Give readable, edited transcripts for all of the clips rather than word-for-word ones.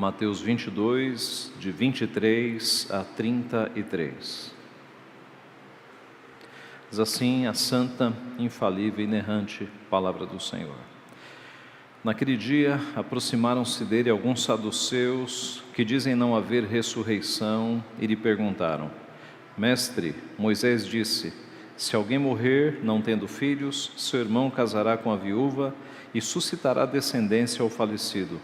Mateus 22, de 23 a 33. Diz assim a santa, infalível e inerrante palavra do Senhor. Naquele dia, aproximaram-se dele alguns saduceus que dizem não haver ressurreição e lhe perguntaram: Mestre, Moisés disse, se alguém morrer não tendo filhos, seu irmão casará com a viúva e suscitará descendência ao falecido.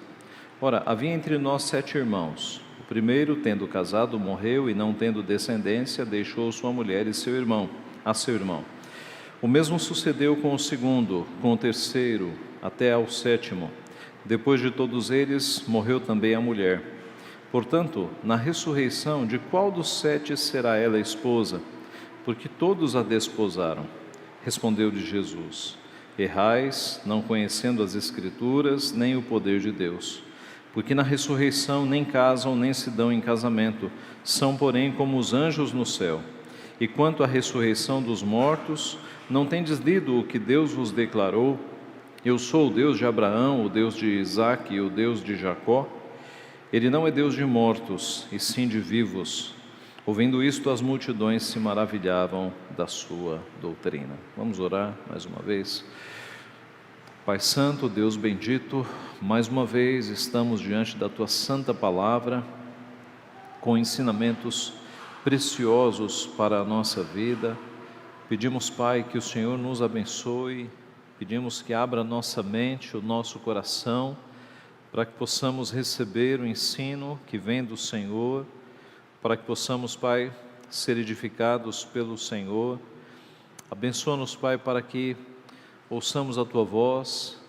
Ora, havia entre nós 7 irmãos. O primeiro, tendo casado, morreu e não tendo descendência, deixou sua mulher e seu irmão. O mesmo sucedeu com o segundo, com o terceiro, até ao 7º. Depois de todos eles, morreu também a mulher. Portanto, na ressurreição, de qual dos 7 será ela esposa? Porque todos a desposaram. Respondeu-lhe Jesus: Errais, não conhecendo as Escrituras, nem o poder de Deus. Porque na ressurreição nem casam, nem se dão em casamento, são, porém, como os anjos no céu. E quanto à ressurreição dos mortos, não tendes lido o que Deus vos declarou? Eu sou o Deus de Abraão, o Deus de Isaque e o Deus de Jacó. Ele não é Deus de mortos, e sim de vivos. Ouvindo isto, as multidões se maravilhavam da sua doutrina. Vamos orar mais uma vez. Pai Santo, Deus bendito, mais uma vez estamos diante da Tua santa palavra, com ensinamentos preciosos para a nossa vida. Pedimos, Pai, que o Senhor nos abençoe, pedimos que abra nossa mente, o nosso coração, para que possamos receber o ensino que vem do Senhor, para que possamos, Pai, ser edificados pelo Senhor. Abençoa-nos, Pai, para que ouçamos a Tua voz,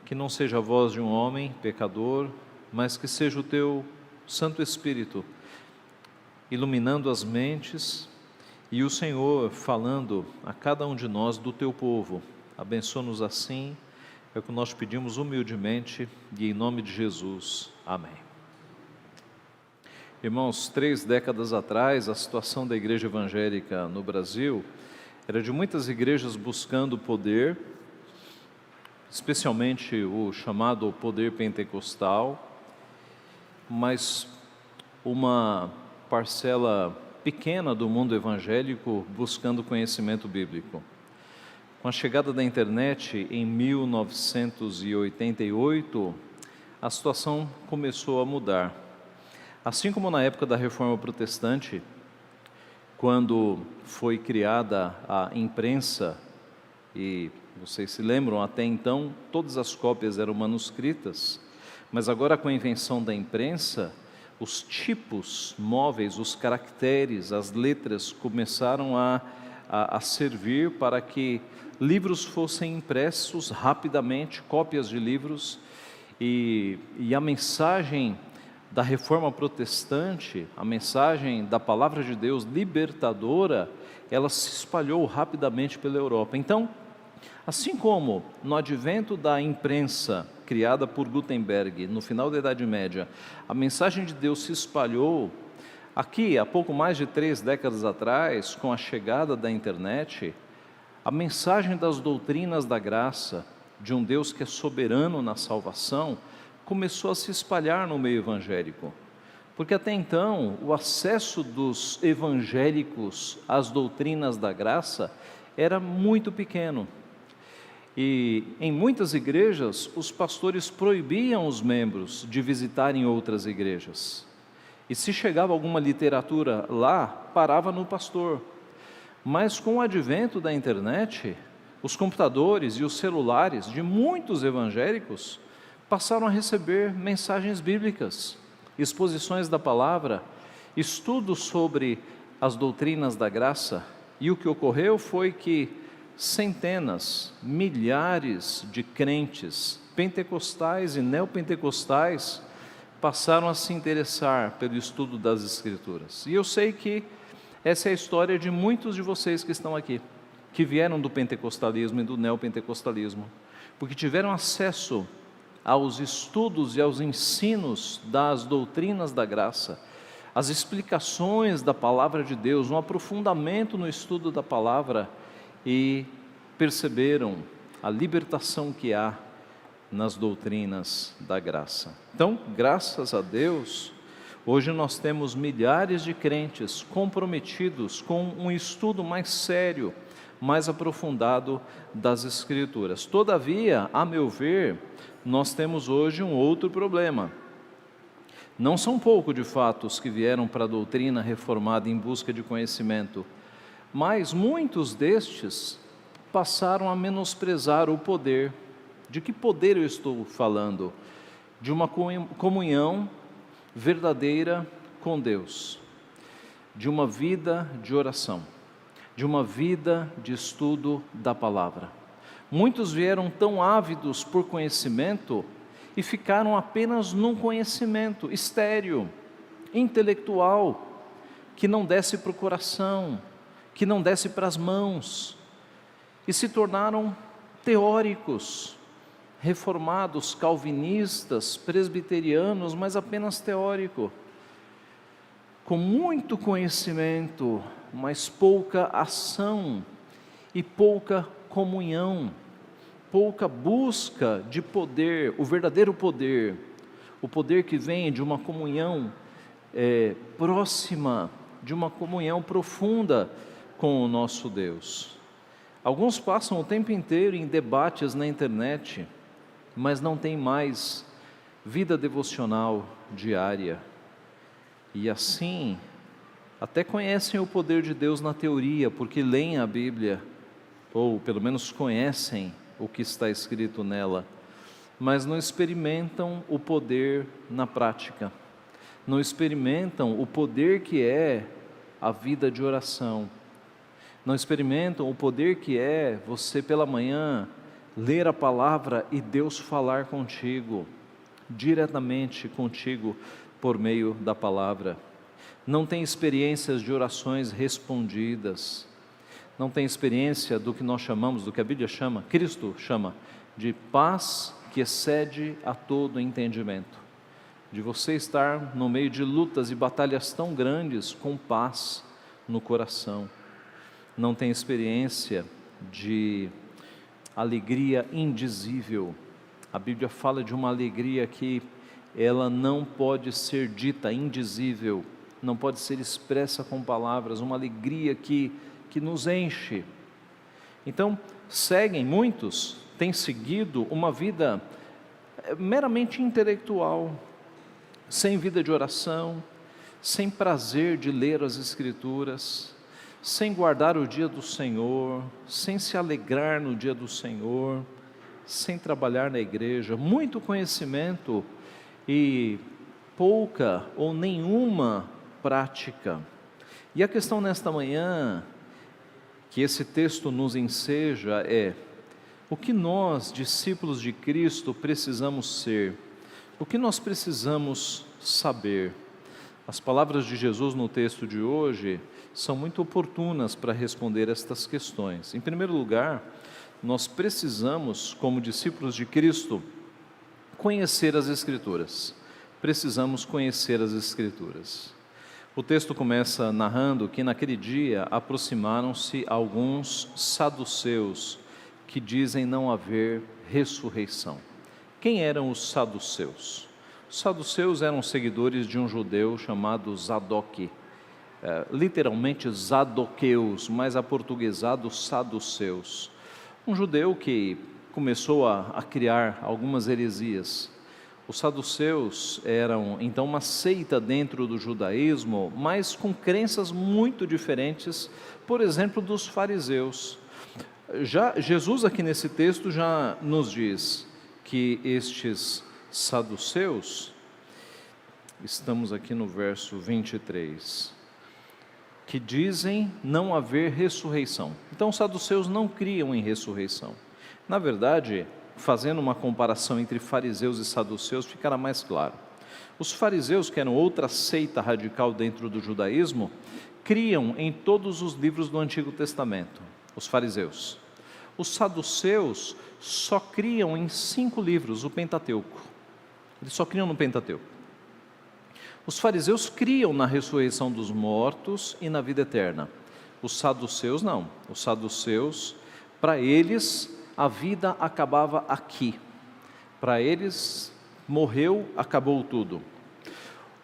que não seja a voz de um homem pecador, mas que seja o Teu Santo Espírito iluminando as mentes e o Senhor falando a cada um de nós do Teu povo. Abençoa-nos assim, é o que nós pedimos humildemente e em nome de Jesus. Amém. Irmãos, 3 décadas atrás, a situação da igreja evangélica no Brasil era de muitas igrejas buscando poder, especialmente o chamado poder pentecostal, mas uma parcela pequena do mundo evangélico buscando conhecimento bíblico. Com a chegada da internet em 1988, a situação começou a mudar. Assim como na época da Reforma Protestante, quando foi criada a imprensa, e vocês se lembram, até então todas as cópias eram manuscritas, mas agora com a invenção da imprensa, os tipos móveis, os caracteres, as letras começaram a servir para que livros fossem impressos rapidamente, cópias de livros, e a mensagem da Reforma Protestante, a mensagem da Palavra de Deus libertadora, ela se espalhou rapidamente pela Europa. Então, assim como no advento da imprensa, criada por Gutenberg, no final da Idade Média, a mensagem de Deus se espalhou, aqui, há pouco mais de 3 décadas atrás, com a chegada da internet, a mensagem das doutrinas da graça, de um Deus que é soberano na salvação, começou a se espalhar no meio evangélico. Porque até então, o acesso dos evangélicos às doutrinas da graça era muito pequeno. E em muitas igrejas, os pastores proibiam os membros de visitarem outras igrejas. E se chegava alguma literatura lá, parava no pastor. Mas com o advento da internet, os computadores e os celulares de muitos evangélicos passaram a receber mensagens bíblicas, exposições da palavra, estudos sobre as doutrinas da graça. E o que ocorreu foi que centenas, milhares de crentes pentecostais e neopentecostais passaram a se interessar pelo estudo das Escrituras. E eu sei que essa é a história de muitos de vocês que estão aqui, que vieram do pentecostalismo e do neopentecostalismo, porque tiveram acesso aos estudos e aos ensinos das doutrinas da graça, as explicações da palavra de Deus, um aprofundamento no estudo da palavra, e perceberam a libertação que há nas doutrinas da graça. Então, graças a Deus, hoje nós temos milhares de crentes comprometidos com um estudo mais sério, mais aprofundado das Escrituras. Todavia, a meu ver, nós temos hoje um outro problema. Não são poucos, de fato, os que vieram para a doutrina reformada em busca de conhecimento, mas muitos destes passaram a menosprezar o poder. De que poder eu estou falando? De uma comunhão verdadeira com Deus, de uma vida de oração, de uma vida de estudo da palavra. Muitos vieram tão ávidos por conhecimento e ficaram apenas num conhecimento estéril, intelectual, que não desce para o coração, que não desce para as mãos, e se tornaram teóricos, reformados, calvinistas, presbiterianos, mas apenas teórico, com muito conhecimento, mas pouca ação e pouca comunhão, pouca busca de poder, o verdadeiro poder, o poder que vem de uma comunhão próxima, de uma comunhão profunda com o nosso Deus. Alguns passam o tempo inteiro em debates na internet, mas não tem mais vida devocional diária. E assim, até conhecem o poder de Deus na teoria, porque leem a Bíblia, ou pelo menos conhecem o que está escrito nela, mas não experimentam o poder na prática, não experimentam o poder que é a vida de oração, não experimentam o poder que é você pela manhã ler a palavra e Deus falar contigo, diretamente contigo por meio da palavra. Não tem experiências de orações respondidas, não tem experiência do que nós chamamos, do que a Bíblia chama, Cristo chama, de paz que excede a todo entendimento. De você estar no meio de lutas e batalhas tão grandes com paz no coração. Não tem experiência de alegria indizível. A Bíblia fala de uma alegria que ela não pode ser dita, indizível, não pode ser expressa com palavras, uma alegria que nos enche. Então, muitos têm seguido uma vida meramente intelectual, sem vida de oração, sem prazer de ler as Escrituras, sem guardar o dia do Senhor, sem se alegrar no dia do Senhor, sem trabalhar na igreja, muito conhecimento e pouca ou nenhuma prática. E a questão nesta manhã, que esse texto nos enseja, é: o que nós, discípulos de Cristo, precisamos ser? O que nós precisamos saber? As palavras de Jesus no texto de hoje são muito oportunas para responder estas questões. Em primeiro lugar, nós precisamos, como discípulos de Cristo, conhecer as Escrituras. Precisamos conhecer as Escrituras. O texto começa narrando que naquele dia aproximaram-se alguns saduceus que dizem não haver ressurreição. Quem eram os saduceus? Os saduceus eram seguidores de um judeu chamado Zadok, literalmente Zadoqueus, mas aportuguesados saduceus. Um judeu que começou a criar algumas heresias. Os saduceus eram então uma seita dentro do judaísmo, mas com crenças muito diferentes, por exemplo, dos fariseus. Já Jesus aqui nesse texto já nos diz que estes saduceus, estamos aqui no verso 23, que dizem não haver ressurreição. Então os saduceus não criam em ressurreição. Na verdade, fazendo uma comparação entre fariseus e saduceus, ficará mais claro. Os fariseus, que eram outra seita radical dentro do judaísmo, criam em todos os livros do Antigo Testamento, os fariseus. Os saduceus só criam em 5 livros, o Pentateuco. Eles só criam no Pentateuco. Os fariseus criam na ressurreição dos mortos e na vida eterna. Os saduceus não. Os saduceus, para eles, a vida acabava aqui. Para eles, morreu, acabou tudo.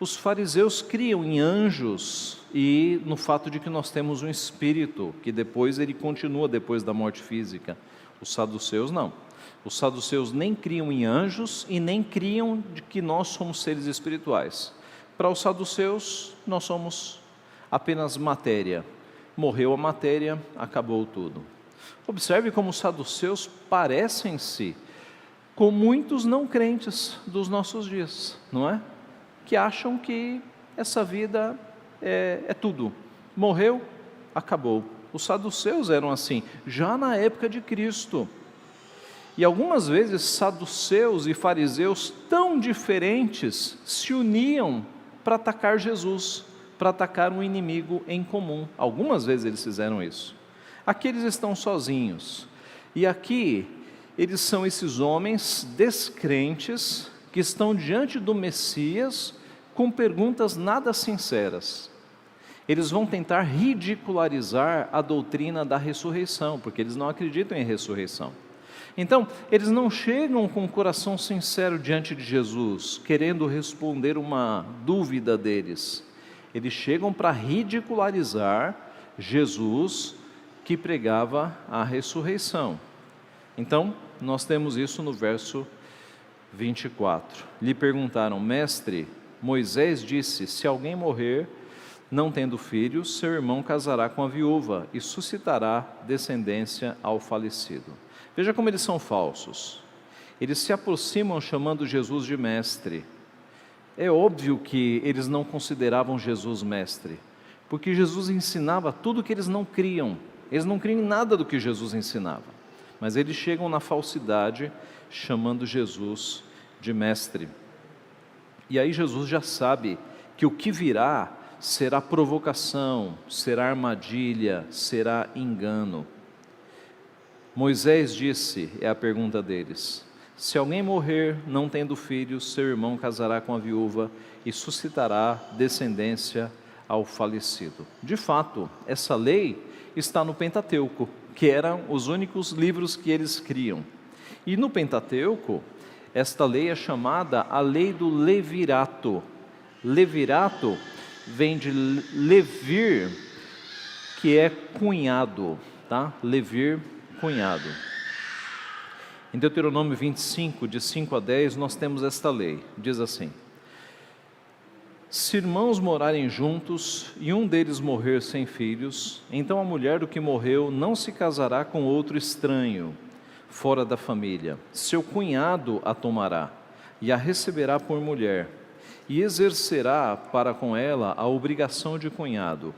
Os fariseus criam em anjos e no fato de que nós temos um espírito, que depois ele continua depois da morte física. Os saduceus não. Os saduceus nem criam em anjos e nem criam de que nós somos seres espirituais. Para os saduceus, nós somos apenas matéria. Morreu a matéria, acabou tudo. Observe como os saduceus parecem-se com muitos não crentes dos nossos dias, não é? Que acham que essa vida é tudo. Morreu, acabou. Os saduceus eram assim, já na época de Cristo. E algumas vezes saduceus e fariseus tão diferentes se uniam para atacar Jesus, para atacar um inimigo em comum. Algumas vezes eles fizeram isso. Aqui eles estão sozinhos. E aqui eles são esses homens descrentes que estão diante do Messias com perguntas nada sinceras. Eles vão tentar ridicularizar a doutrina da ressurreição, porque eles não acreditam em ressurreição. Então, eles não chegam com o coração sincero diante de Jesus, querendo responder uma dúvida deles. Eles chegam para ridicularizar Jesus, que pregava a ressurreição. Então, nós temos isso no verso 24. Lhe perguntaram: mestre, Moisés disse, se alguém morrer, não tendo filhos, seu irmão casará com a viúva e suscitará descendência ao falecido. Veja como eles são falsos. Eles se aproximam chamando Jesus de mestre. É óbvio que eles não consideravam Jesus mestre, porque Jesus ensinava tudo que eles não criam. Eles não criam em nada do que Jesus ensinava. Mas eles chegam na falsidade, chamando Jesus de mestre. E aí Jesus já sabe que o que virá será provocação, será armadilha, será engano. Moisés disse, é a pergunta deles, se alguém morrer não tendo filhos, seu irmão casará com a viúva e suscitará descendência ao falecido. De fato, essa lei está no Pentateuco, que eram os únicos livros que eles criam. E no Pentateuco, esta lei é chamada a lei do levirato. Levirato vem de levir, que é cunhado, tá? Levir, cunhado. Em Deuteronômio 25, de 5 a 10, nós temos esta lei. Diz assim: se irmãos morarem juntos e um deles morrer sem filhos, então a mulher do que morreu não se casará com outro estranho, fora da família. Seu cunhado a tomará e a receberá por mulher, e exercerá para com ela a obrigação de cunhado.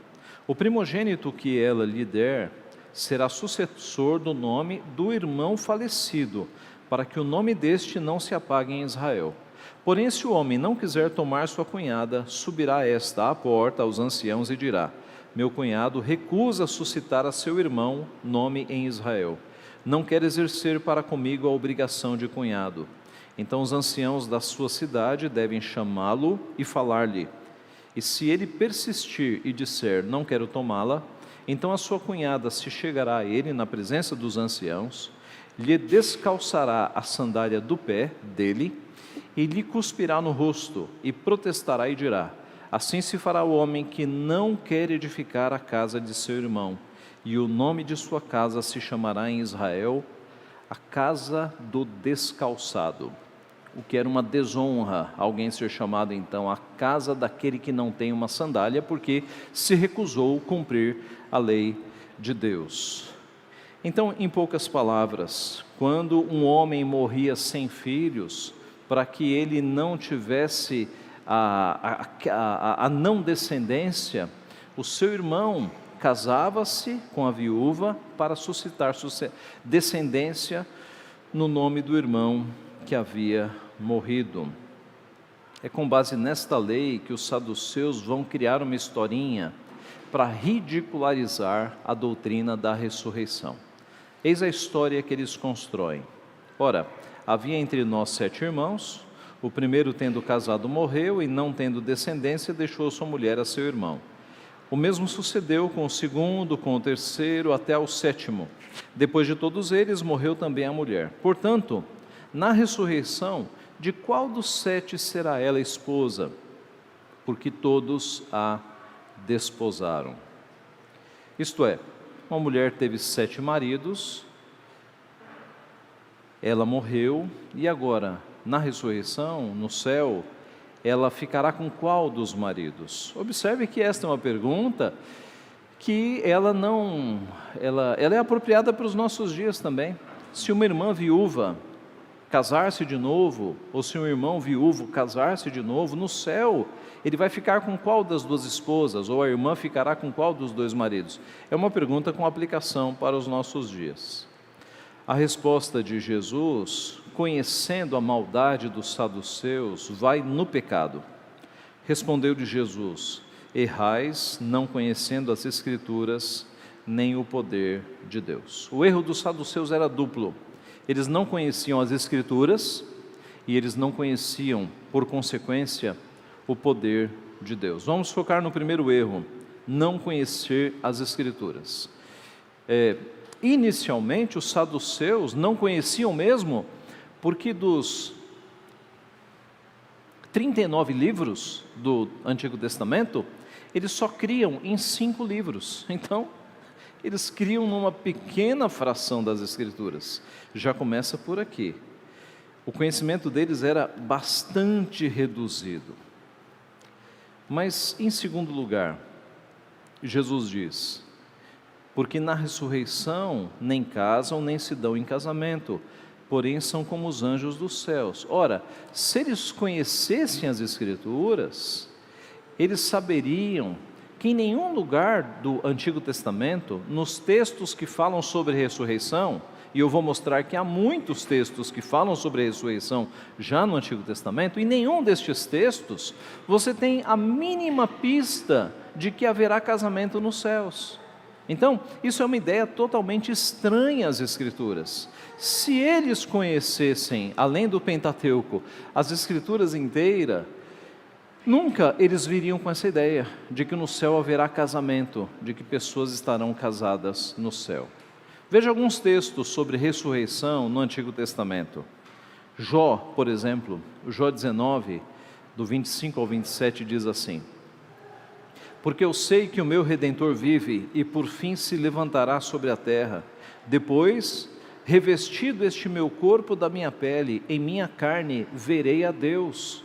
O primogênito que ela lhe der será sucessor do nome do irmão falecido, para que o nome deste não se apague em Israel. Porém, se o homem não quiser tomar sua cunhada, subirá esta à porta aos anciãos e dirá: meu cunhado recusa suscitar a seu irmão nome em Israel. Não quer exercer para comigo a obrigação de cunhado. Então os anciãos da sua cidade devem chamá-lo e falar-lhe. E se ele persistir e disser, não quero tomá-la, então a sua cunhada se chegará a ele na presença dos anciãos, lhe descalçará a sandália do pé dele, e lhe cuspirá no rosto, e protestará e dirá: assim se fará o homem que não quer edificar a casa de seu irmão, e o nome de sua casa se chamará em Israel a casa do descalçado. O que era uma desonra, alguém ser chamado então a casa daquele que não tem uma sandália, porque se recusou a cumprir a lei de Deus. Então, em poucas palavras, quando um homem morria sem filhos, para que ele não tivesse a não descendência, o seu irmão casava-se com a viúva para suscitar descendência no nome do irmão que havia morrido. É com base nesta lei que os saduceus vão criar uma historinha para ridicularizar a doutrina da ressurreição. Eis a história que eles constroem. Ora, havia entre nós 7 irmãos, o primeiro tendo casado morreu e não tendo descendência deixou sua mulher a seu irmão. O mesmo sucedeu com o segundo, com o terceiro, até ao 7º. Depois de todos eles, morreu também a mulher. Portanto, Na ressurreição, de qual dos 7 será ela esposa? Porque todos a desposaram. Isto é, uma mulher teve 7 maridos, ela morreu, e agora, na ressurreição, no céu, ela ficará com qual dos maridos? Observe que esta é uma pergunta que ela é apropriada para os nossos dias também. Se uma irmã viúva casar-se de novo, ou se um irmão viúvo casar-se de novo, no céu, ele vai ficar com qual das 2 esposas, ou a irmã ficará com qual dos 2 maridos? É uma pergunta com aplicação para os nossos dias. A resposta de Jesus, conhecendo a maldade dos saduceus, vai no pecado. Respondeu-lhe Jesus: errais, não conhecendo as Escrituras, nem o poder de Deus. O erro dos saduceus era duplo. Eles não conheciam as Escrituras e eles não conheciam, por consequência, o poder de Deus. Vamos focar no primeiro erro: não conhecer as Escrituras. Inicialmente, os saduceus não conheciam mesmo, porque dos 39 livros do Antigo Testamento, eles só criam em 5 livros. Então, eles criam numa pequena fração das Escrituras. Já começa por aqui. O conhecimento deles era bastante reduzido. Mas, em segundo lugar, Jesus diz: porque na ressurreição nem casam, nem se dão em casamento, porém são como os anjos dos céus. Ora, se eles conhecessem as Escrituras, eles saberiam que em nenhum lugar do Antigo Testamento, nos textos que falam sobre ressurreição, e eu vou mostrar que há muitos textos que falam sobre a ressurreição já no Antigo Testamento, em nenhum destes textos você tem a mínima pista de que haverá casamento nos céus. Então, isso é uma ideia totalmente estranha às Escrituras. Se eles conhecessem, além do Pentateuco, as Escrituras inteiras, nunca eles viriam com essa ideia de que no céu haverá casamento, de que pessoas estarão casadas no céu. Veja alguns textos sobre ressurreição no Antigo Testamento. Jó, por exemplo, Jó 19, do 25 ao 27, diz assim: porque eu sei que o meu Redentor vive e por fim se levantará sobre a terra. Depois, revestido este meu corpo da minha pele, em minha carne verei a Deus.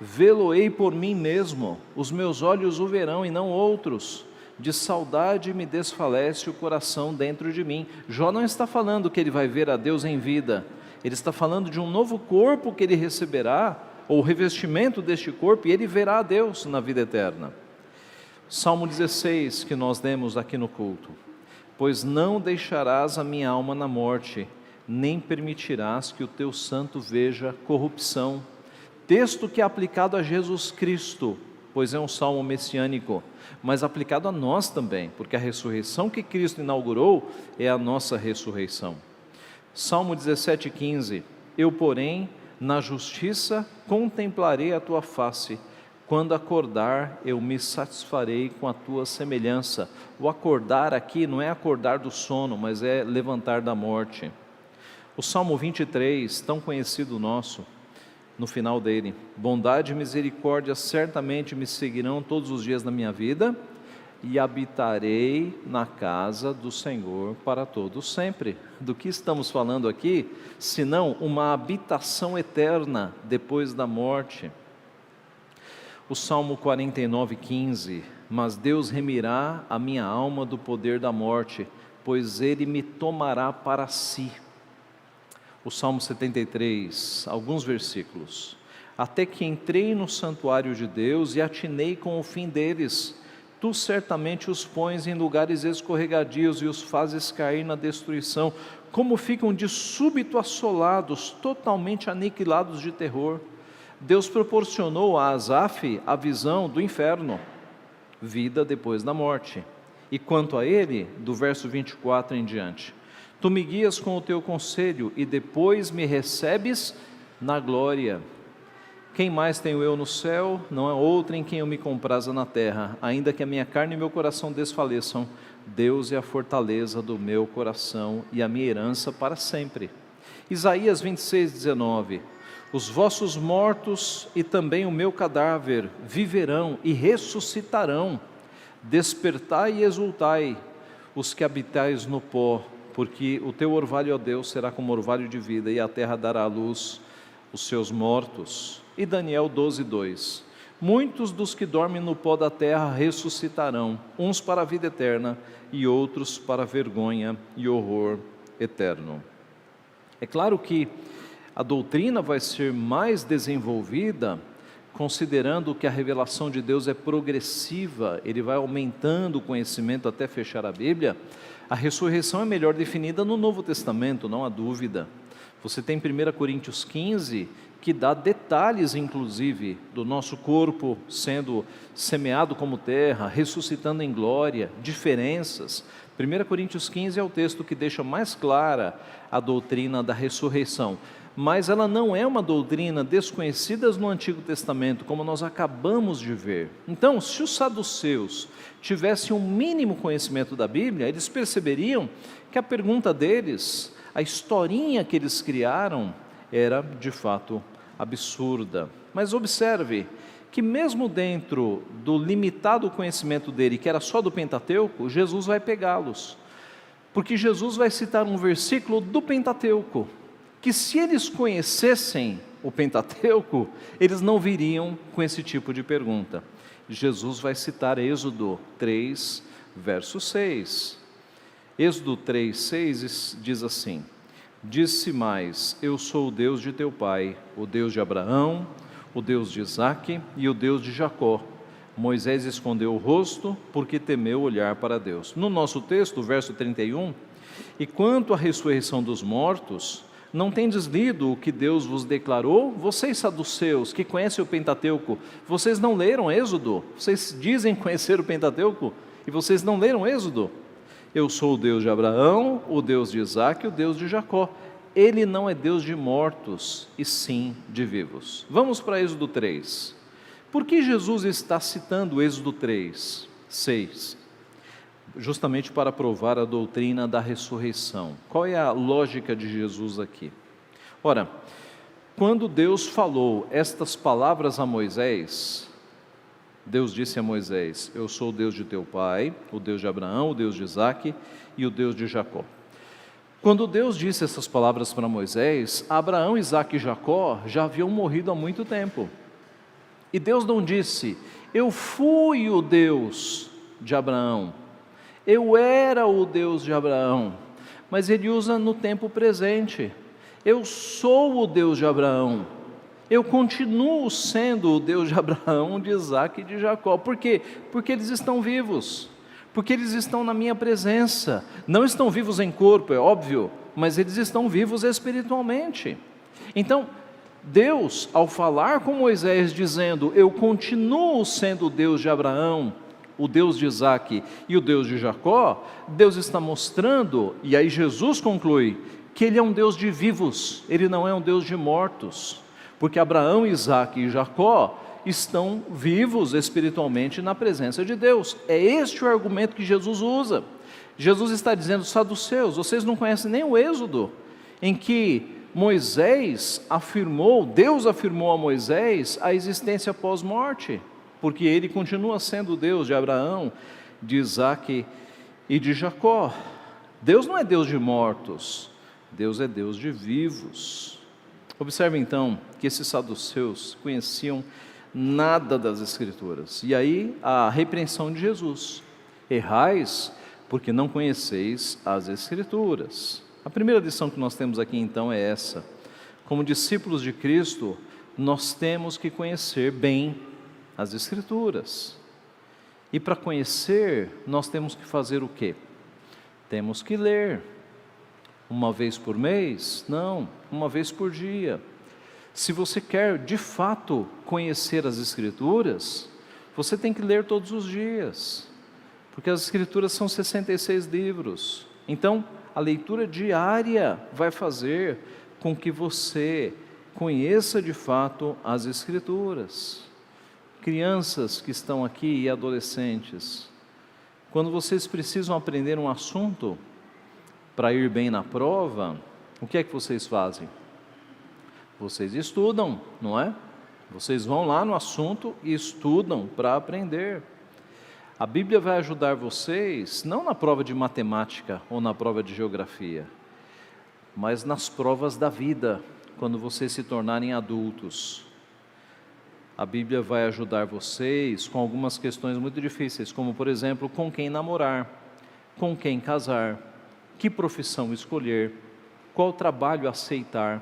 Vê-lo-ei por mim mesmo, os meus olhos o verão e não outros. De saudade me desfalece o coração dentro de mim. Jó não está falando que ele vai ver a Deus em vida. Ele está falando de um novo corpo que ele receberá, ou o revestimento deste corpo, e ele verá a Deus na vida eterna. Salmo 16, que nós demos aqui no culto: pois não deixarás a minha alma na morte, nem permitirás que o teu santo veja corrupção. Texto que é aplicado a Jesus Cristo, pois é um salmo messiânico, mas aplicado a nós também, porque a ressurreição que Cristo inaugurou é a nossa ressurreição. Salmo 17,15: eu, porém, na justiça contemplarei a tua face, quando acordar eu me satisfarei com a tua semelhança. O acordar aqui não é acordar do sono, mas é levantar da morte. O Salmo 23, tão conhecido nosso, no final dele: bondade e misericórdia certamente me seguirão todos os dias da minha vida, e habitarei na casa do Senhor para todo sempre. Do que estamos falando aqui, senão uma habitação eterna depois da morte. O Salmo 49,15: mas Deus remirá a minha alma do poder da morte, pois Ele me tomará para si. O Salmo 73, alguns versículos: até que entrei no santuário de Deus e atinei com o fim deles. Tu certamente os pões em lugares escorregadios e os fazes cair na destruição, como ficam de súbito assolados, totalmente aniquilados de terror. Deus proporcionou a Asaf a visão do inferno, vida depois da morte. E quanto a ele, do verso 24 em diante: tu me guias com o teu conselho e depois me recebes na glória. Quem mais tenho eu no céu? Não há outro em quem eu me compraza na terra. Ainda que a minha carne e meu coração desfaleçam, Deus é a fortaleza do meu coração e a minha herança para sempre. Isaías 26:19, os vossos mortos e também o meu cadáver viverão e ressuscitarão. Despertai e exultai, os que habitais no pó, porque o teu orvalho, ó Deus, será como orvalho de vida, e a terra dará à luz os seus mortos. E Daniel 12:2, muitos dos que dormem no pó da terra ressuscitarão, uns para a vida eterna e outros para a vergonha e horror eterno. É claro que a doutrina vai ser mais desenvolvida considerando que a revelação de Deus é progressiva, ele vai aumentando o conhecimento até fechar a Bíblia. A ressurreição é melhor definida no Novo Testamento, não há dúvida. Você tem 1 Coríntios 15, que dá detalhes, inclusive, do nosso corpo sendo semeado como terra, ressuscitando em glória, diferenças. 1 Coríntios 15 é o texto que deixa mais clara a doutrina da ressurreição. Mas ela não é uma doutrina desconhecida no Antigo Testamento, como nós acabamos de ver. Então, se os saduceus tivessem um mínimo conhecimento da Bíblia, eles perceberiam que a pergunta deles, a historinha que eles criaram, era de fato absurda. Mas observe que mesmo dentro do limitado conhecimento dele, que era só do Pentateuco, Jesus vai pegá-los. Porque Jesus vai citar um versículo do Pentateuco, que se eles conhecessem o Pentateuco, eles não viriam com esse tipo de pergunta. Jesus vai citar Êxodo 3, verso 6. Êxodo 3, 6 diz assim, disse mais, eu sou o Deus de teu pai, o Deus de Abraão, o Deus de Isaque e o Deus de Jacó. Moisés escondeu o rosto porque temeu olhar para Deus. No nosso texto, verso 31, e quanto à ressurreição dos mortos, não tendes lido o que Deus vos declarou? Vocês saduceus, que conhecem o Pentateuco, vocês não leram Êxodo? Vocês dizem conhecer o Pentateuco e vocês não leram Êxodo? Eu sou o Deus de Abraão, o Deus de Isaque e o Deus de Jacó. Ele não é Deus de mortos, e sim de vivos. Vamos para Êxodo 3. Por que Jesus está citando Êxodo 3, 6? Justamente para provar a doutrina da ressurreição. Qual é a lógica de Jesus aqui? Ora, quando Deus falou estas palavras a Moisés, Deus disse a Moisés, eu sou o Deus de teu pai, o Deus de Abraão, o Deus de Isaque e o Deus de Jacó. Quando Deus disse essas palavras para Moisés, Abraão, Isaque e Jacó já haviam morrido há muito tempo. E Deus não disse, eu fui o Deus de Abraão, eu era o Deus de Abraão, mas ele usa no tempo presente, eu sou o Deus de Abraão, eu continuo sendo o Deus de Abraão, de Isaque e de Jacó. Por quê? Porque eles estão vivos, porque eles estão na minha presença, não estão vivos em corpo, é óbvio, mas eles estão vivos espiritualmente. Então, Deus, ao falar com Moisés, dizendo, eu continuo sendo o Deus de Abraão, o Deus de Isaque e o Deus de Jacó, Deus está mostrando, e aí Jesus conclui, que Ele é um Deus de vivos, Ele não é um Deus de mortos, porque Abraão, Isaque e Jacó estão vivos espiritualmente na presença de Deus. É este o argumento que Jesus usa. Jesus está dizendo, saduceus, vocês não conhecem nem o Êxodo, em que Moisés afirmou, Deus afirmou a Moisés a existência pós-morte, porque ele continua sendo o Deus de Abraão, de Isaque e de Jacó. Deus não é Deus de mortos, Deus é Deus de vivos. Observe então que esses saduceus conheciam nada das Escrituras. E aí a repreensão de Jesus, errais porque não conheceis as Escrituras. A primeira lição que nós temos aqui então é essa: como discípulos de Cristo, nós temos que conhecer bem as Escrituras. E para conhecer, nós temos que fazer o quê? Temos que ler. Uma vez por mês? Não, uma vez por dia. Se você quer de fato conhecer as Escrituras, você tem que ler todos os dias, porque as Escrituras são 66 livros. Então, a leitura diária vai fazer com que você conheça de fato as Escrituras. Crianças que estão aqui e adolescentes, quando vocês precisam aprender um assunto para ir bem na prova, O que é que vocês fazem? Vocês estudam, não é? Vocês vão lá no assunto e estudam para aprender. A Bíblia vai ajudar vocês, não na prova de matemática ou na prova de geografia, mas nas provas da vida, quando vocês se tornarem adultos. A Bíblia vai ajudar vocês com algumas questões muito difíceis, como por exemplo, com quem namorar, com quem casar, que profissão escolher, qual trabalho aceitar.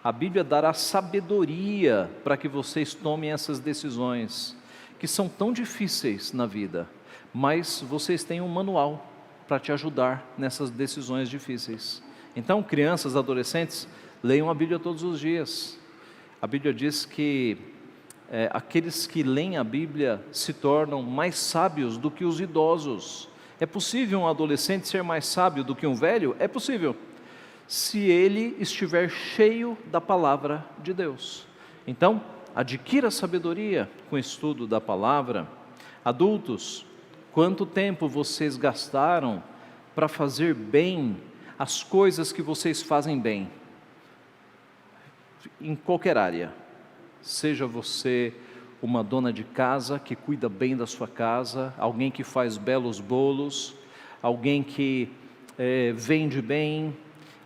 A Bíblia dará sabedoria para que vocês tomem essas decisões, que são tão difíceis na vida, mas vocês têm um manual para te ajudar nessas decisões difíceis. Então, crianças, adolescentes, leiam a Bíblia todos os dias. A Bíblia diz que aqueles que leem a Bíblia se tornam mais sábios do que os idosos. É possível um adolescente ser mais sábio do que um velho? É possível, se ele estiver cheio da palavra de Deus. Então, adquira sabedoria com o estudo da palavra. Adultos, quanto tempo vocês gastaram para fazer bem as coisas que vocês fazem bem? Em qualquer área, seja você uma dona de casa que cuida bem da sua casa, alguém que faz belos bolos, alguém que vende bem,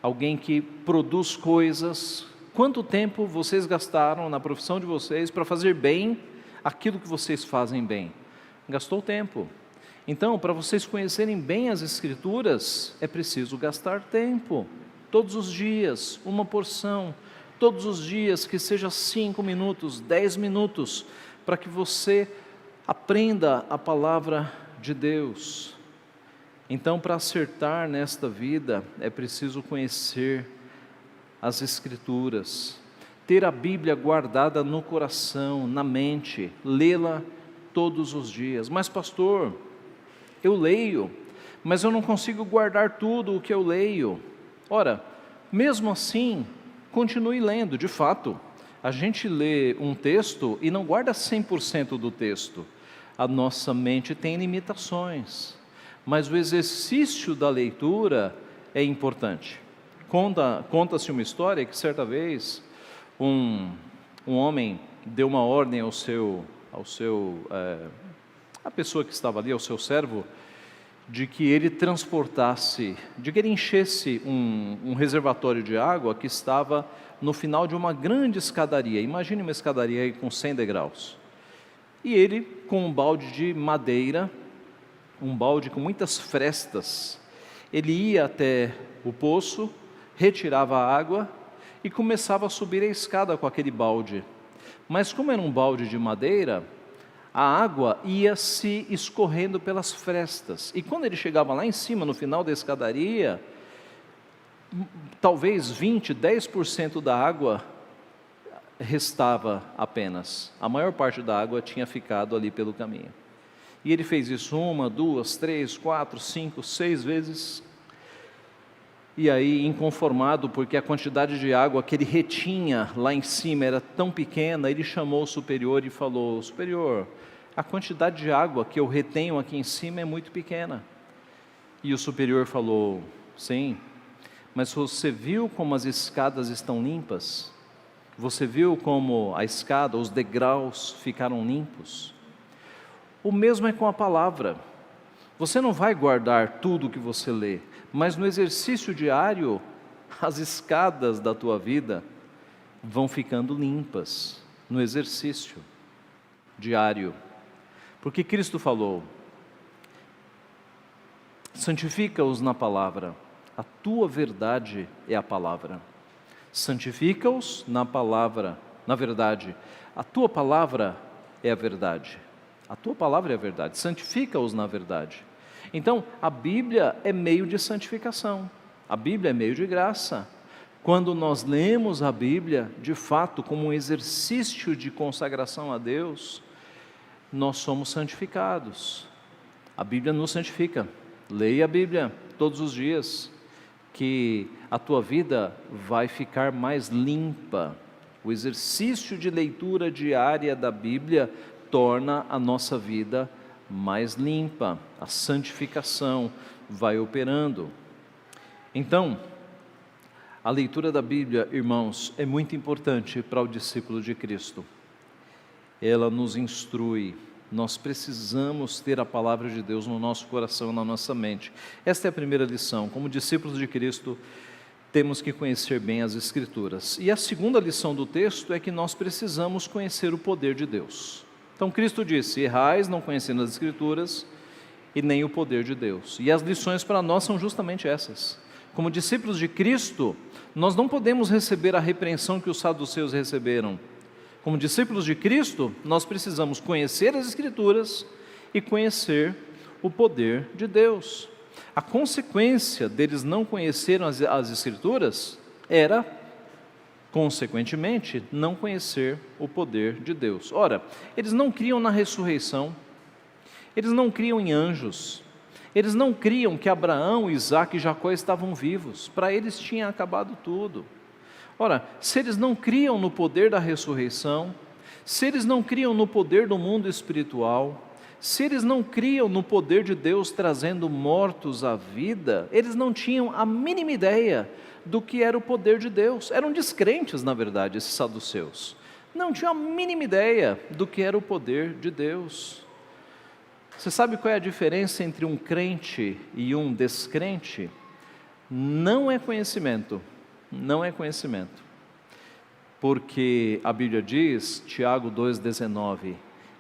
alguém que produz coisas. Quanto tempo vocês gastaram na profissão de vocês para fazer bem aquilo que vocês fazem bem? Gastou tempo. Então, para vocês conhecerem bem as Escrituras, é preciso gastar tempo, todos os dias, uma porção, todos os dias, que seja 5 minutos, 10 minutos, para que você aprenda a palavra de Deus. Então, para acertar nesta vida, é preciso conhecer as Escrituras, ter a Bíblia guardada no coração, na mente, lê-la todos os dias. Mas pastor, eu leio, mas eu não consigo guardar tudo o que eu leio. Ora, mesmo assim, continue lendo. De fato, a gente lê um texto e não guarda 100% do texto. A nossa mente tem limitações, mas o exercício da leitura é importante. Conta-se uma história que certa vez um homem deu uma ordem a pessoa que estava ali, ao seu servo, de que ele enchesse um reservatório de água que estava no final de uma grande escadaria. Imagine uma escadaria aí com 100 degraus. E ele, com um balde de madeira, um balde com muitas frestas, ele ia até o poço, retirava a água e começava a subir a escada com aquele balde. Mas como era um balde de madeira, a água ia se escorrendo pelas frestas. E quando ele chegava lá em cima, no final da escadaria, talvez 10% da água restava apenas. A maior parte da água tinha ficado ali pelo caminho. E ele fez isso 1, 2, 3, 4, 5, 6 vezes. E aí, inconformado, porque a quantidade de água que ele retinha lá em cima era tão pequena, ele chamou o superior e falou: superior, a quantidade de água que eu retenho aqui em cima é muito pequena. E o superior falou: sim, mas você viu como as escadas estão limpas? Você viu como a escada, os degraus ficaram limpos? O mesmo é com a palavra. Você não vai guardar tudo o que você lê, mas no exercício diário, as escadas da tua vida vão ficando limpas, no exercício diário. Porque Cristo falou: santifica-os na palavra, a tua verdade é a palavra. Santifica-os na palavra, na verdade, a tua palavra é a verdade. A tua palavra é a verdade, santifica-os na verdade. Então, a Bíblia é meio de santificação, a Bíblia é meio de graça. Quando nós lemos a Bíblia, de fato, como um exercício de consagração a Deus, nós somos santificados. A Bíblia nos santifica. Leia a Bíblia todos os dias, que a tua vida vai ficar mais limpa. O exercício de leitura diária da Bíblia torna a nossa vida mais limpa, a santificação vai operando. Então, A leitura da Bíblia, irmãos, é muito importante para o discípulo de Cristo. Ela nos instrui, nós precisamos ter a palavra de Deus no nosso coração, na nossa mente. Esta é a primeira lição. Como discípulos de Cristo, temos que conhecer bem as Escrituras. E a segunda lição do texto é que nós precisamos conhecer o poder de Deus. Então Cristo disse: errais não conhecendo as Escrituras e nem o poder de Deus. E as lições para nós são justamente essas. Como discípulos de Cristo, nós não podemos receber a repreensão que os saduceus receberam. Como discípulos de Cristo, nós precisamos conhecer as Escrituras e conhecer o poder de Deus. A consequência deles não conhecerem as Escrituras era, consequentemente, não conhecer o poder de Deus. Ora, eles não criam na ressurreição, eles não criam em anjos, eles não criam que Abraão, Isaque e Jacó estavam vivos. Para eles tinha acabado tudo. Ora, se eles não criam no poder da ressurreição, se eles não criam no poder do mundo espiritual, se eles não criam no poder de Deus trazendo mortos à vida, eles não tinham a mínima ideia do que era o poder de Deus. Eram descrentes, na verdade, esses saduceus. Não tinham a mínima ideia do que era o poder de Deus. Você sabe qual é a diferença entre um crente e um descrente? Não é conhecimento, não é conhecimento. Porque a Bíblia diz, Tiago 2,19,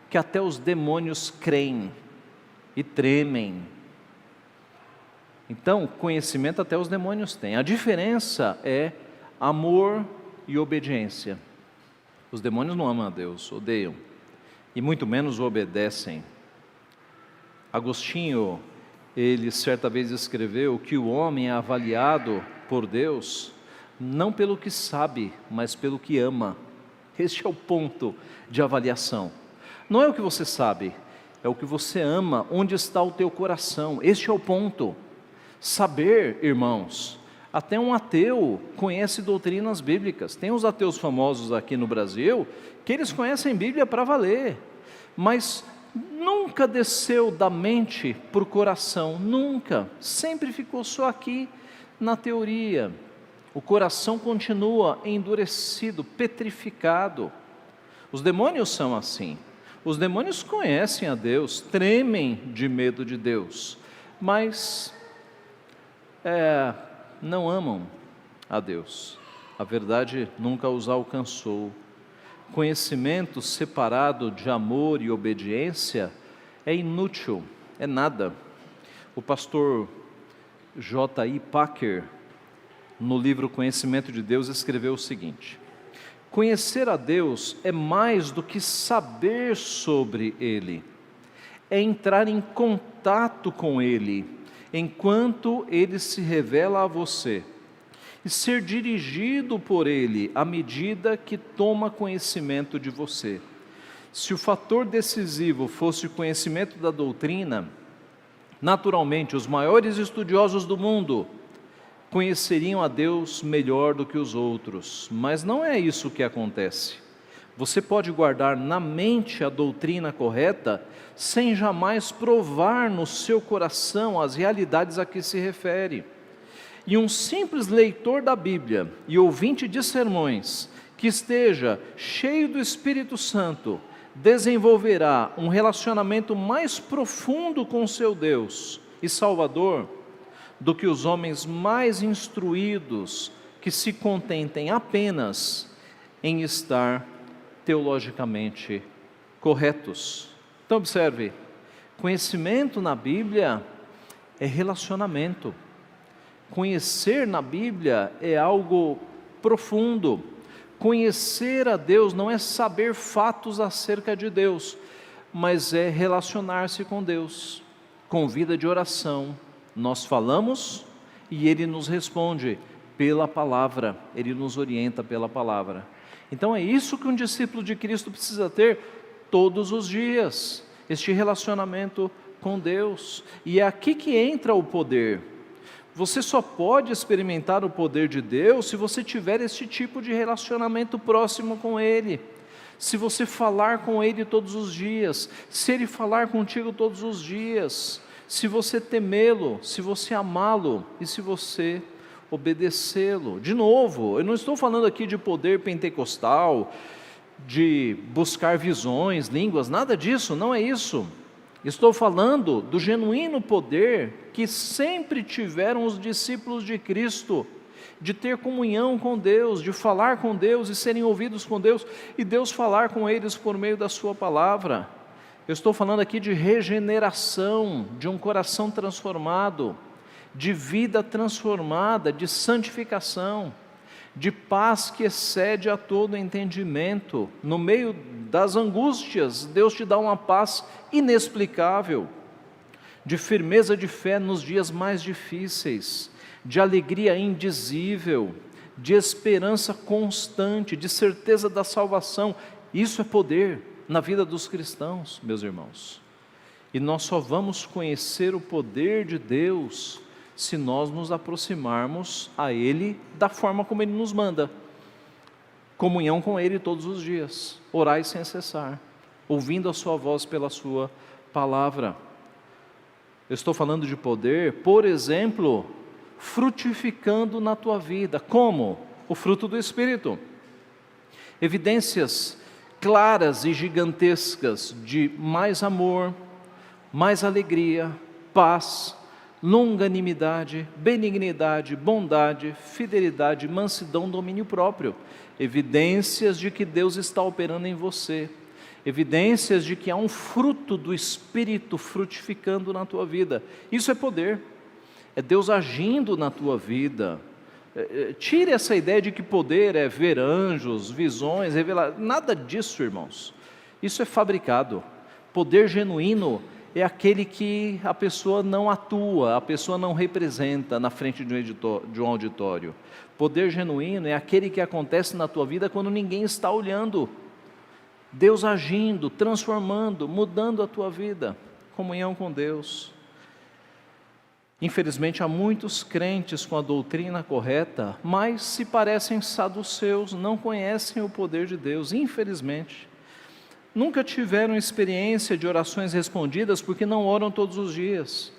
que até os demônios creem e tremem. Então, conhecimento até os demônios têm. A diferença é amor e obediência. Os demônios não amam a Deus, odeiam, e muito menos o obedecem. Agostinho, ele certa vez escreveu que o homem é avaliado por Deus não pelo que sabe, mas pelo que ama. Este é o ponto de avaliação. Não é o que você sabe, é o que você ama, onde está o teu coração. Este é o ponto. Saber, irmãos, até um ateu conhece doutrinas bíblicas. Tem os ateus famosos aqui no Brasil, que eles conhecem Bíblia para valer, mas nunca desceu da mente para o coração, nunca, sempre ficou só aqui na teoria. O coração continua endurecido, petrificado. Os demônios são assim. Os demônios conhecem a Deus, tremem de medo de Deus, mas não amam a Deus. A verdade nunca os alcançou. Conhecimento separado de amor e obediência é inútil, é nada. O pastor J.I. Packer, no livro Conhecimento de Deus, escreveu o seguinte: conhecer a Deus é mais do que saber sobre Ele, é entrar em contato com Ele, enquanto Ele se revela a você, e ser dirigido por Ele à medida que toma conhecimento de você. Se o fator decisivo fosse o conhecimento da doutrina, naturalmente os maiores estudiosos do mundo conheceriam a Deus melhor do que os outros, mas não é isso que acontece. Você pode guardar na mente a doutrina correta, sem jamais provar no seu coração as realidades a que se refere. E um simples leitor da Bíblia e ouvinte de sermões, que esteja cheio do Espírito Santo, desenvolverá um relacionamento mais profundo com seu Deus e Salvador, do que os homens mais instruídos, que se contentem apenas em estar teologicamente corretos. Então observe, conhecimento na Bíblia é relacionamento. Conhecer na Bíblia é algo profundo. Conhecer a Deus não é saber fatos acerca de Deus, mas é relacionar-se com Deus, com vida de oração. Nós falamos e Ele nos responde pela palavra, Ele nos orienta pela palavra. Então é isso que um discípulo de Cristo precisa ter todos os dias, este relacionamento com Deus. E é aqui que entra o poder. Você só pode experimentar o poder de Deus se você tiver este tipo de relacionamento próximo com Ele. Se você falar com Ele todos os dias, se Ele falar contigo todos os dias, se você temê-lo, se você amá-lo e se você obedecê-lo. De novo, eu não estou falando aqui de poder pentecostal, de buscar visões, línguas, nada disso, não é isso. Estou falando do genuíno poder que sempre tiveram os discípulos de Cristo, de ter comunhão com Deus, de falar com Deus e serem ouvidos com Deus, e Deus falar com eles por meio da sua palavra. Eu estou falando aqui de regeneração, de um coração transformado, de vida transformada, de santificação, de paz que excede a todo entendimento. No meio das angústias, Deus te dá uma paz inexplicável, de firmeza de fé nos dias mais difíceis, de alegria indizível, de esperança constante, de certeza da salvação. Isso é poder na vida dos cristãos, meus irmãos. E nós só vamos conhecer o poder de Deus se nós nos aproximarmos a Ele da forma como Ele nos manda. Comunhão com Ele todos os dias, orai sem cessar, ouvindo a sua voz pela sua palavra. Eu estou falando de poder, por exemplo, frutificando na tua vida. Como? O fruto do Espírito. Evidências claras e gigantescas de mais amor, mais alegria, paz, longanimidade, benignidade, bondade, fidelidade, mansidão, domínio próprio. Evidências de que Deus está operando em você. Evidências de que há um fruto do Espírito frutificando na tua vida. Isso é poder. É Deus agindo na tua vida. Tire essa ideia de que poder é ver anjos, visões, revelar. Nada disso, irmãos. Isso é fabricado. Poder genuíno é aquele que a pessoa não atua, a pessoa não representa na frente de um auditório. Poder genuíno é aquele que acontece na tua vida quando ninguém está olhando. Deus agindo, transformando, mudando a tua vida. Comunhão com Deus. Infelizmente há muitos crentes com a doutrina correta, mas se parecem saduceus, não conhecem o poder de Deus, infelizmente. Nunca tiveram experiência de orações respondidas porque não oram todos os dias.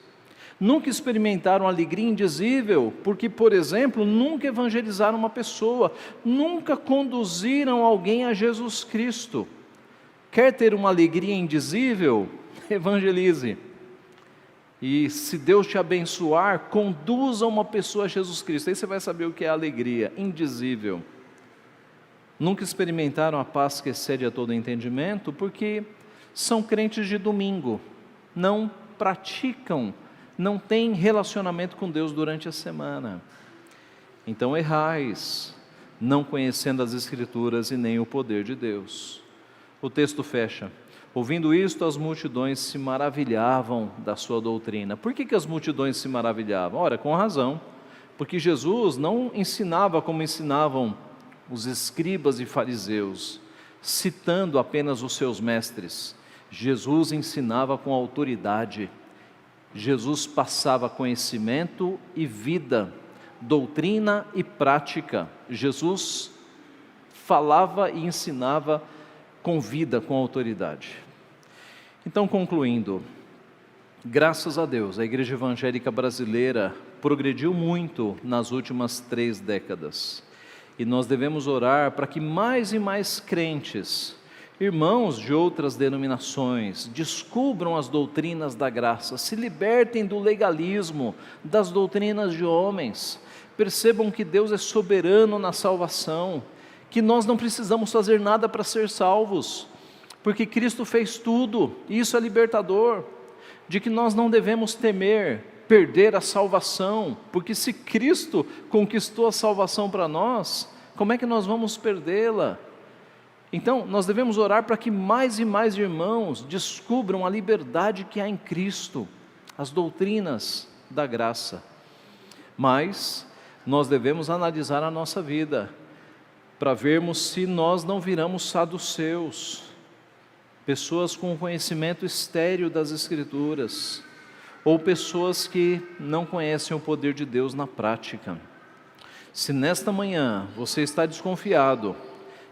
Nunca experimentaram alegria indizível porque, por exemplo, nunca evangelizaram uma pessoa, nunca conduziram alguém a Jesus Cristo. Quer ter uma alegria indizível? Evangelize. E se Deus te abençoar, conduza uma pessoa a Jesus Cristo. Aí você vai saber o que é alegria indizível. Nunca experimentaram a paz que excede a todo entendimento, porque são crentes de domingo, não praticam, não têm relacionamento com Deus durante a semana. Então errais, não conhecendo as Escrituras e nem o poder de Deus. O texto fecha. Ouvindo isto, as multidões se maravilhavam da sua doutrina. Por que as multidões se maravilhavam? Ora, com razão, porque Jesus não ensinava como ensinavam os escribas e fariseus, citando apenas os seus mestres. Jesus ensinava com autoridade. Jesus passava conhecimento e vida, doutrina e prática. Jesus falava e ensinava com vida, com autoridade. Então, concluindo, graças a Deus, a Igreja Evangélica Brasileira progrediu muito nas últimas 3 décadas. E nós devemos orar para que mais e mais crentes, irmãos de outras denominações, descubram as doutrinas da graça, se libertem do legalismo, das doutrinas de homens, percebam que Deus é soberano na salvação, que nós não precisamos fazer nada para ser salvos, porque Cristo fez tudo, e isso é libertador, de que nós não devemos temer perder a salvação, porque se Cristo conquistou a salvação para nós, como é que nós vamos perdê-la? Então, nós devemos orar para que mais e mais irmãos descubram a liberdade que há em Cristo, as doutrinas da graça. Mas nós devemos analisar a nossa vida, para vermos se nós não viramos saduceus, pessoas com conhecimento estéril das Escrituras, ou pessoas que não conhecem o poder de Deus na prática. Se nesta manhã você está desconfiado,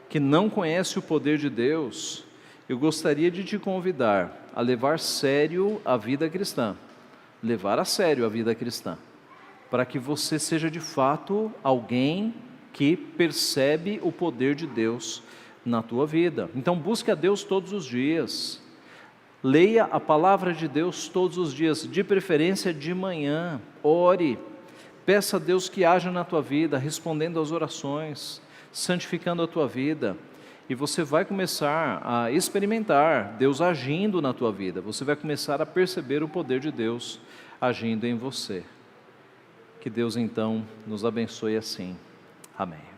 que não conhece o poder de Deus, eu gostaria de te convidar a levar sério a vida cristã, levar a sério a vida cristã. para que você seja de fato alguém que percebe o poder de Deus na tua vida. Então busque a Deus todos os dias. Leia a palavra de Deus todos os dias, de preferência de manhã. Ore, peça a Deus que haja na tua vida, respondendo às orações, santificando a tua vida. E você vai começar a experimentar Deus agindo na tua vida. Você vai começar a perceber o poder de Deus agindo em você. Que Deus então nos abençoe assim. Amém.